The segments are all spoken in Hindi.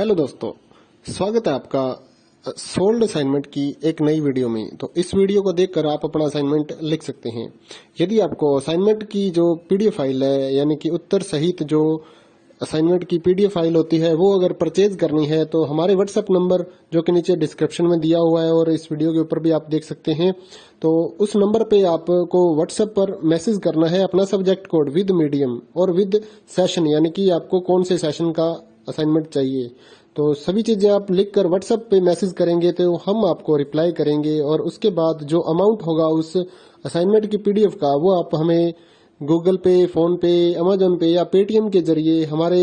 हेलो दोस्तों, स्वागत है आपका सोल्ड असाइनमेंट की एक नई वीडियो में। तो इस वीडियो को देखकर आप अपना असाइनमेंट लिख सकते हैं। यदि आपको असाइनमेंट की जो पीडीएफ फाइल है, यानी कि उत्तर सहित जो असाइनमेंट की पीडीएफ फाइल होती है, वो अगर परचेज करनी है तो हमारे व्हाट्सएप नंबर जो कि नीचे डिस्क्रिप्शन में दिया हुआ है और इस वीडियो के ऊपर भी आप देख सकते हैं, तो उस नंबर पे आपको व्हाट्सएप पर मैसेज करना है अपना सब्जेक्ट कोड विद मीडियम और विद सेशन, यानी कि आपको कौन से सेशन का असाइनमेंट चाहिए। तो सभी चीजें आप लिखकर व्हाट्सएप पे मैसेज करेंगे तो हम आपको रिप्लाई करेंगे और उसके बाद जो अमाउंट होगा उस असाइनमेंट की पीडीएफ का, वो आप हमें गूगल पे, फोन पे, अमेजोन पे या पेटीएम के जरिए हमारे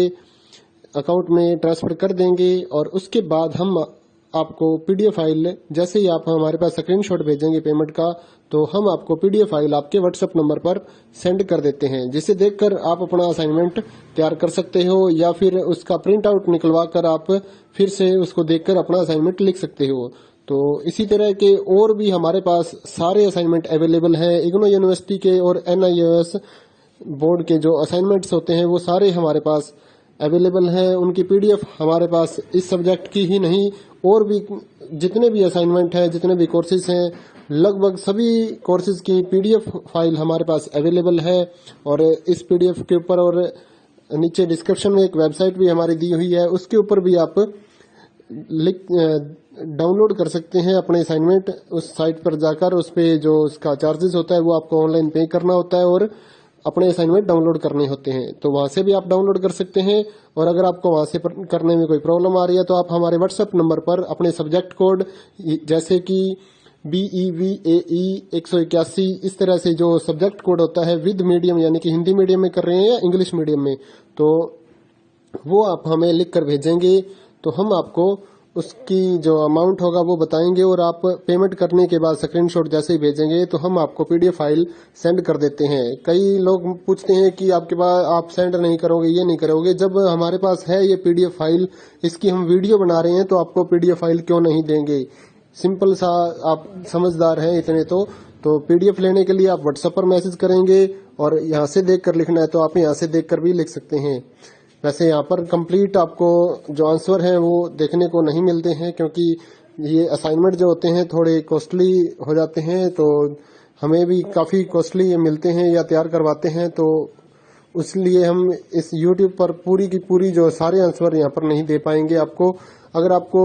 अकाउंट में ट्रांसफर कर देंगे। और उसके बाद हम आपको पीडीएफ फाइल, जैसे ही आप हमारे पास स्क्रीनशॉट भेजेंगे पेमेंट का, तो हम आपको पीडीएफ फाइल आपके व्हाट्सएप नंबर पर सेंड कर देते हैं, जिसे देखकर आप अपना असाइनमेंट तैयार कर सकते हो या फिर उसका प्रिंट आउट निकलवा कर आप फिर से उसको देखकर अपना असाइनमेंट लिख सकते हो। तो इसी तरह के और भी हमारे पास सारे असाइनमेंट अवेलेबल हैं। इग्नो यूनिवर्सिटी के और एनआईओएस बोर्ड के जो असाइनमेंट्स होते हैं वो सारे हमारे पास अवेलेबल हैं। उनकी पीडीएफ हमारे पास इस सब्जेक्ट की ही नहीं, और भी जितने भी असाइनमेंट हैं, जितने भी कोर्सेज हैं, लगभग सभी कोर्सेज की पीडीएफ फाइल हमारे पास अवेलेबल है। और इस पीडीएफ के ऊपर और नीचे डिस्क्रिप्शन में एक वेबसाइट भी हमारी दी हुई है, उसके ऊपर भी आप डाउनलोड कर सकते हैं अपने असाइनमेंट। उस साइट पर जाकर उस पे जो उसका चार्जेस होता है वो आपको ऑनलाइन पे करना होता है और अपने असाइनमेंट डाउनलोड करने होते हैं, तो वहां से भी आप डाउनलोड कर सकते हैं। और अगर आपको वहां से करने में कोई प्रॉब्लम आ रही है तो आप हमारे व्हाट्सएप नंबर पर अपने सब्जेक्ट कोड, जैसे कि BEVAE 181, इस तरह से जो सब्जेक्ट कोड होता है विद मीडियम, यानी कि हिंदी मीडियम में कर रहे हैं या इंग्लिश मीडियम में, तो वो आप हमें लिख कर भेजेंगे तो हम आपको उसकी जो अमाउंट होगा वो बताएंगे। और आप पेमेंट करने के बाद स्क्रीनशॉट जैसे ही भेजेंगे तो हम आपको पीडीएफ फाइल सेंड कर देते हैं। कई लोग पूछते हैं कि आपके पास आप सेंड नहीं करोगे, ये नहीं करोगे। जब हमारे पास है ये पीडीएफ फाइल, इसकी हम वीडियो बना रहे हैं, तो आपको पीडीएफ फाइल क्यों नहीं देंगे। सिंपल सा, आप समझदार हैं इतने तो पीडीएफ लेने के लिए आप व्हाट्सएप पर मैसेज करेंगे और यहाँ से देख कर लिखना है तो आप यहाँ से देख कर भी लिख सकते हैं। वैसे यहाँ पर कंप्लीट आपको जो आंसर है वो देखने को नहीं मिलते हैं, क्योंकि ये असाइनमेंट जो होते हैं थोड़े कॉस्टली हो जाते हैं, तो हमें भी काफी कॉस्टली मिलते हैं या तैयार करवाते हैं, तो इसलिए हम इस यूट्यूब पर पूरी की पूरी जो सारे आंसर यहाँ पर नहीं दे पाएंगे आपको। अगर आपको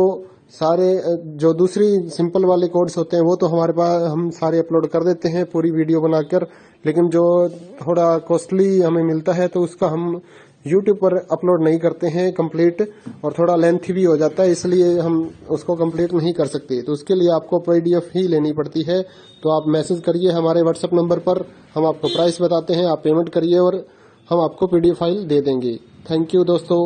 सारे जो दूसरी सिंपल वाले कोड्स होते हैं वो तो हमारे पास हम सारे अपलोड कर देते हैं पूरी वीडियो बनाकर, लेकिन जो थोड़ा कॉस्टली हमें मिलता है तो उसका हम यूट्यूब पर अपलोड नहीं करते हैं कंप्लीट, और थोड़ा लेंथी भी हो जाता है, इसलिए हम उसको कंप्लीट नहीं कर सकते। तो उसके लिए आपको पीडीएफ ही लेनी पड़ती है। तो आप मैसेज करिए हमारे व्हाट्सएप नंबर पर, हम आपको प्राइस बताते हैं, आप पेमेंट करिए और हम आपको पीडीएफ फाइल दे देंगे। थैंक यू दोस्तों,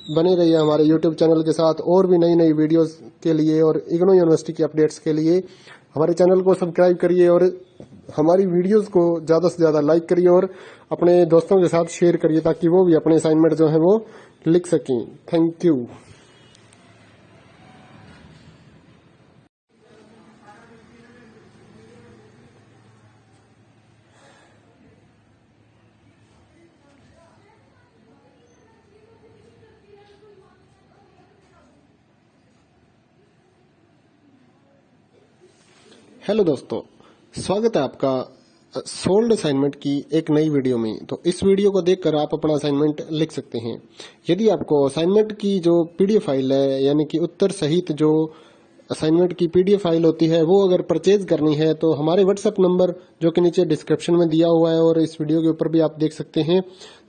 बने रहिए हमारे यूट्यूब चैनल के साथ और भी नई नई वीडियोस के लिए और इग्नो यूनिवर्सिटी की अपडेट्स के लिए हमारे चैनल को सब्सक्राइब करिए और हमारी वीडियोस को ज्यादा से ज्यादा लाइक करिए और अपने दोस्तों के साथ शेयर करिए, ताकि वो भी अपने असाइनमेंट जो है वो लिख सकें। Thank you. हेलो दोस्तों, स्वागत है आपका सोल्ड असाइनमेंट की एक नई वीडियो में। तो इस वीडियो को देखकर आप अपना असाइनमेंट लिख सकते हैं। यदि आपको असाइनमेंट की जो पीडीएफ फाइल है, यानी कि उत्तर सहित जो असाइनमेंट की पीडीएफ फाइल होती है, वो अगर परचेज करनी है तो हमारे व्हाट्सएप नंबर जो कि नीचे डिस्क्रिप्शन में दिया हुआ है और इस वीडियो के ऊपर भी आप देख सकते हैं,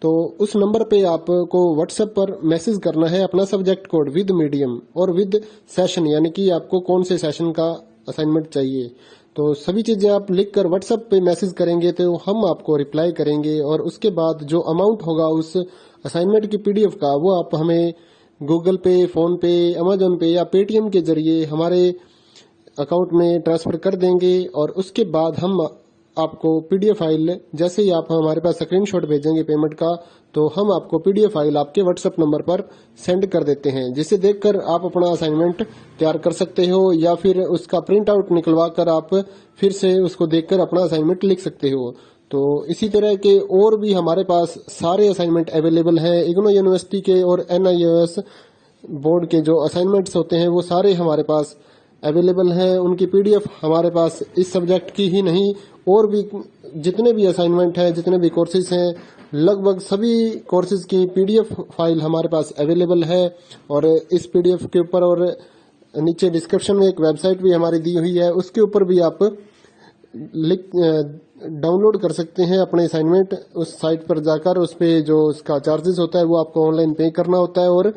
तो उस नंबर पे आपको व्हाट्सएप पर मैसेज करना है अपना सब्जेक्ट कोड विद मीडियम और विद सेशन, यानी कि आपको कौन से सेशन का असाइनमेंट चाहिए। तो सभी चीजें आप लिखकर व्हाट्सएप पे मैसेज करेंगे तो हम आपको रिप्लाई करेंगे और उसके बाद जो अमाउंट होगा उस असाइनमेंट की पीडीएफ का, वो आप हमें गूगल पे, फोन पे, अमेजोन पे या पेटीएम के जरिए हमारे अकाउंट में ट्रांसफर कर देंगे। और उसके बाद हम आपको पीडीएफ फाइल, जैसे ही आप हमारे पास स्क्रीनशॉट भेजेंगे पेमेंट का, तो हम आपको पीडीएफ फाइल आपके व्हाट्सएप नंबर पर सेंड कर देते हैं, जिसे देखकर आप अपना असाइनमेंट तैयार कर सकते हो या फिर उसका प्रिंट आउट निकलवा कर आप फिर से उसको देखकर अपना असाइनमेंट लिख सकते हो। तो इसी तरह के और भी हमारे पास सारे असाइनमेंट अवेलेबल हैं। इग्नो यूनिवर्सिटी के और एनआईओएस बोर्ड के जो असाइनमेंट्स होते हैं वो सारे हमारे पास अवेलेबल है। उनकी पीडीएफ हमारे पास इस सब्जेक्ट की ही नहीं और भी जितने भी असाइनमेंट हैं, जितने भी कोर्सेज हैं, लगभग सभी कोर्सेज की पीडीएफ फाइल हमारे पास अवेलेबल है। और इस पीडीएफ के ऊपर और नीचे डिस्क्रिप्शन में एक वेबसाइट भी हमारी दी हुई है, उसके ऊपर भी आप डाउनलोड कर सकते हैं अपने असाइनमेंट। उस साइट पर जाकर उस पे जो उसका चार्जेस होता है वो आपको ऑनलाइन पे करना होता है और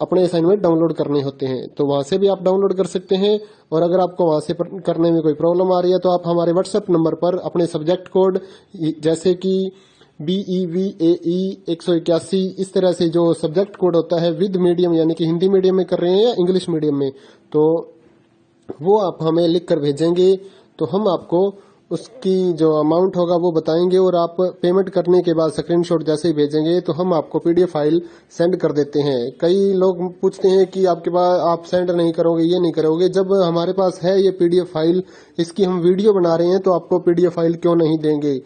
अपने असाइनमेंट डाउनलोड करने होते हैं। तो वहां से भी आप डाउनलोड कर सकते हैं। और अगर आपको वहां से करने में कोई प्रॉब्लम आ रही है तो आप हमारे व्हाट्सएप नंबर पर अपने सब्जेक्ट कोड जैसे कि BEVAE 181 इस तरह से जो सब्जेक्ट कोड होता है विद मीडियम यानी कि हिंदी मीडियम में कर रहे हैं या इंग्लिश मीडियम में, तो वो आप हमें लिख कर भेजेंगे तो हम आपको उसकी जो अमाउंट होगा वो बताएंगे और आप पेमेंट करने के बाद स्क्रीनशॉट जैसे ही भेजेंगे तो हम आपको पीडीएफ फाइल सेंड कर देते हैं। कई लोग पूछते हैं कि आपके पास आप सेंड नहीं करोगे, ये नहीं करोगे। जब हमारे पास है ये पीडीएफ फाइल, इसकी हम वीडियो बना रहे हैं तो आपको पीडीएफ फाइल क्यों नहीं देंगे।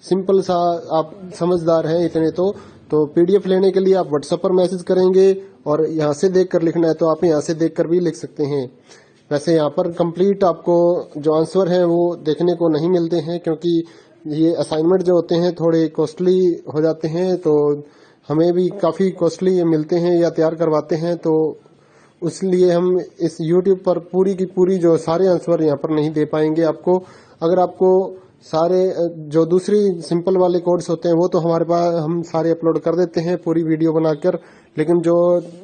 सिंपल सा, आप समझदार हैं इतने तो पीडीएफ लेने के लिए आप व्हाट्सएप पर मैसेज करेंगे और यहाँ से देख कर लिखना है तो आप यहाँ से देख कर भी लिख सकते हैं। वैसे यहाँ पर कंप्लीट आपको जो आंसर है वो देखने को नहीं मिलते हैं क्योंकि ये असाइनमेंट जो होते हैं थोड़े कॉस्टली हो जाते हैं, तो हमें भी काफ़ी कॉस्टली मिलते हैं या तैयार करवाते हैं, तो इसलिए हम इस YouTube पर पूरी की पूरी जो सारे आंसर यहाँ पर नहीं दे पाएंगे आपको। अगर आपको सारे जो दूसरी सिंपल वाले कोड्स होते हैं वो तो हमारे पास हम सारे अपलोड कर देते हैं पूरी वीडियो बनाकर, लेकिन जो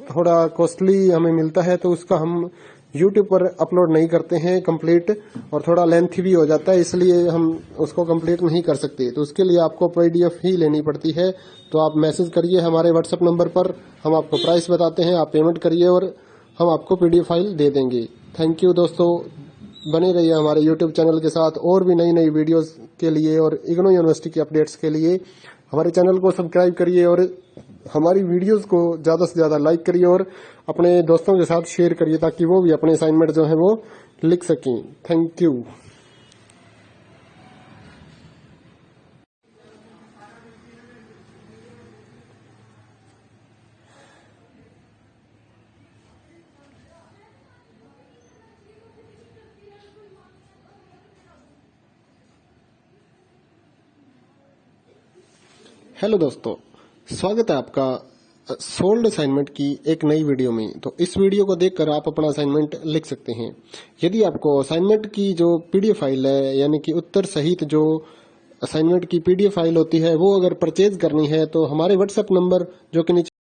थोड़ा कॉस्टली हमें मिलता है तो उसका हम YouTube पर अपलोड नहीं करते हैं कंप्लीट, और थोड़ा लेंथी भी हो जाता है, इसलिए हम उसको कंप्लीट नहीं कर सकते। तो उसके लिए आपको पीडीएफ ही लेनी पड़ती है। तो आप मैसेज करिए हमारे व्हाट्सएप नंबर पर, हम आपको प्राइस बताते हैं, आप पेमेंट करिए और हम आपको पीडीएफ फाइल दे देंगे। थैंक यू दोस्तों, बने रहिए हमारे YouTube चैनल के साथ और भी नई नई वीडियोस के लिए और इग्नू यूनिवर्सिटी की अपडेट्स के लिए हमारे चैनल को सब्सक्राइब करिए और हमारी वीडियोस को ज़्यादा से ज़्यादा लाइक करिए और अपने दोस्तों के साथ शेयर करिए ताकि वो भी अपने असाइनमेंट जो है वो लिख सकें। Thank you. हेलो दोस्तों, स्वागत है आपका सोल्ड असाइनमेंट की एक नई वीडियो में। तो इस वीडियो को देखकर आप अपना असाइनमेंट लिख सकते हैं। यदि आपको असाइनमेंट की जो पीडीएफ फाइल है यानी कि उत्तर सहित जो असाइनमेंट की पीडीएफ फाइल होती है वो अगर परचेज करनी है तो हमारे व्हाट्सएप नंबर जो कि नीचे